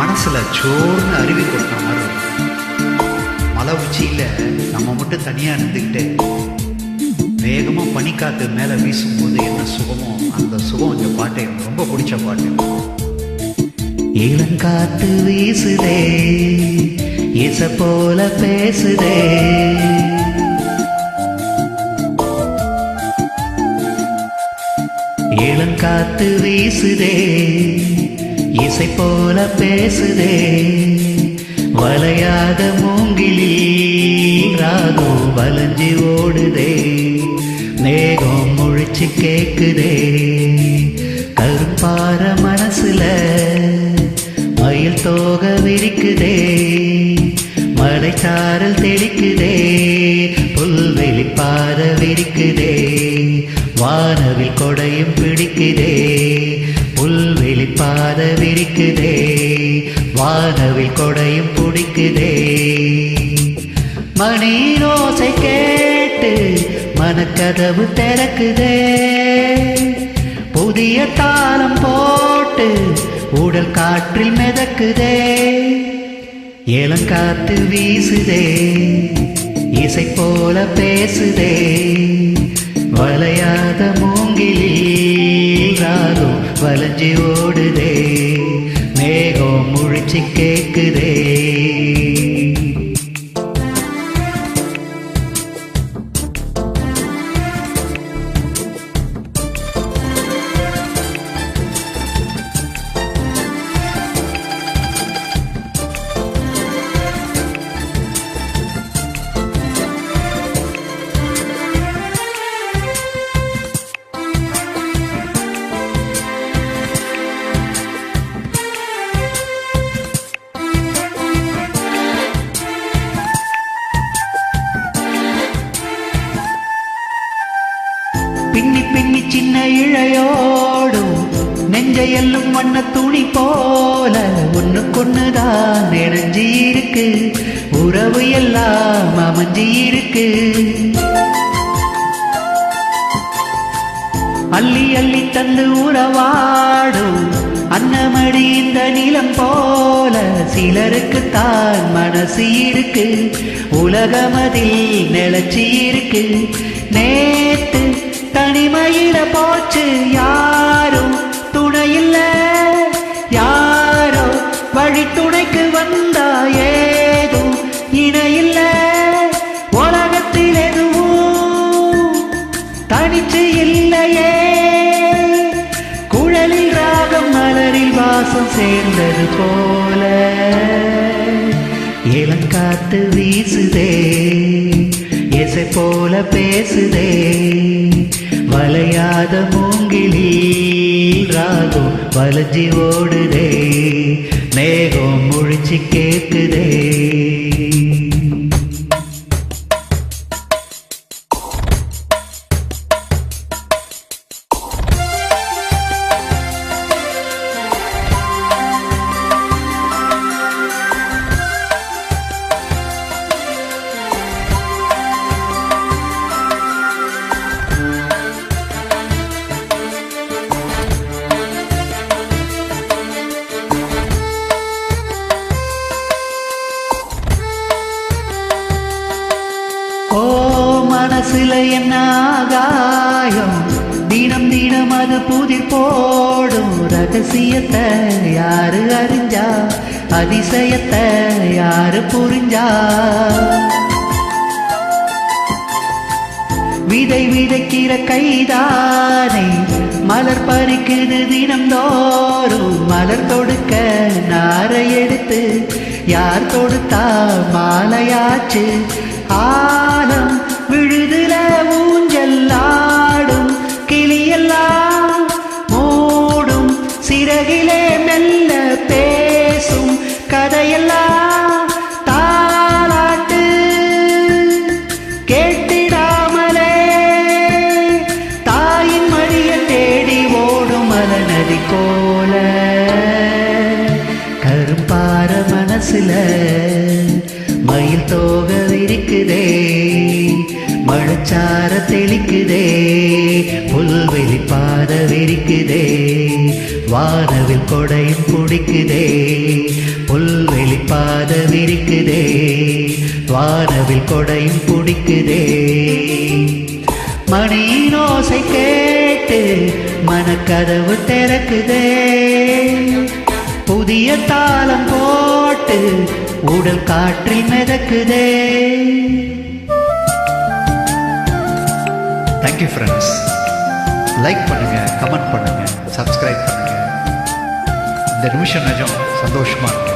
மனசுல சோர்னு அருவி கொட்டின மாதிரி மலை உச்சியில நம்ம மட்டும் தனியா இருந்துக்கிட்டு வேகமா பனிக்காத்து மேல வீசும்போது என்ன சுகமோ அந்த சுகம் இந்த பாட்டு எனக்கு ரொம்ப பிடிச்ச பாட்டு. இளங்காத்து வீசுதே இச போல பேசுதே, இளங்காத்து வீசுதே இசை போல பேசுதே, வளையாத மூங்கிலி ராகம் வளைஞ்சி ஓடுதே, மேகம் முழிச்சு கேக்குதே, கருப்பார மனசுல மயில் தோக விரிக்குதே, மலைச்சாரல் தெளிக்குதே, புல்வெளி பாத விரிக்குதே, வானவில் கொடையும் பிடிக்குதே, புல்வெளி பாத விரிக்குதே, வானவில் கொடையும் பிடிக்குதே. மணி ஓசை கேட்டு மனக்கதவு திறக்குதே, புதிய தாளம் போட்டு உடல் காற்றில் மிதக்குதே, இளங்காத்து வீசுதே இசை போல பேசுதே, வளையாத மூங்கிலி ராகம் வளைஞ்சி ஓடுதே, மேகம் முழிச்சு கேக்குதே. பின்னி பின்னி சின்ன இழையோடும் நெஞ்சையெல்லும் வண்ண துணி போல ஒண்ணுக்கொண்ணுதான் நெடுஞ்சி இருக்கு, உறவு எல்லாம் அமைஞ்சி இருக்கு, அள்ளி அள்ளி தந்து உறவாடும் அன்னமடி இந்த நிலம் போல சிலருக்குத்தான் மனசு இருக்கு, உலகமதில் நிலச்சி இருக்கு, நேத்து தனிமையில போச்சு யாரும் துணையில்ல, யாரோ வழி துணைக்கு வந்தா ஏதும் இணையில்ல, உலகத்தில் எதுவும் தனிச்சு இல்லையே, குழலில் ராகம் மலரில் வாசம் சேர்ந்தது போல, இளங்காத்து வீசுதே இசை போல பேசுதே, வளையாத மூங்கிலி ராகம் வளைஞ்சி ஓடுதே, மேகம் முழிச்சு கேக்குதே. ஓ மனசுல என்ன ஆகாயம், தினம் தினம் அது புதிர் போடும், ரகசியத்தை யாரு அறிஞ்சா, அதிசயத்தை யாரு புரிஞ்சா, விதை விதைக்கிற கைதானே மலர் பறிக்குது தினம்தோறும், மலர் தொடுக்க நாரை எடுத்து யார் தொடுத்தா மாலையாச்சு, ஆலம் விழுதுல ஊஞ்சல் ஆடும் கிளியெல்லாம் மூடும், சிறகிலே மெல்ல பேசும் கதையெல்லாம் தாலாட்டு கேட்டிடாமலே, தாயின் மடிய தேடி ஓடும் மலநதி போல, கரும்பார மனசுல மயில் தோக விரிக்குதே, மழைச்சார தெளிக்குதே, புல்வெளி பாத விரிக்குதே, வானவில் கொடையும் பிடிக்குதே, பாத விரிக்குதே, வானவில் கொடையும் பிடிக்குதே. மணியின் ஓசை கேட்டு மனக்கதவு திறக்குதே, புதிய தாளம் போட்டு உடல் காற்றில் மிதக்குதே. Thank you friends. லைக் பண்ணுங்க, கமெண்ட் பண்ணுங்க, சப்ஸ்கிரைப் பண்ணுங்க. இந்த நிமிஷம் நிஜம் சந்தோஷமா இருக்கு.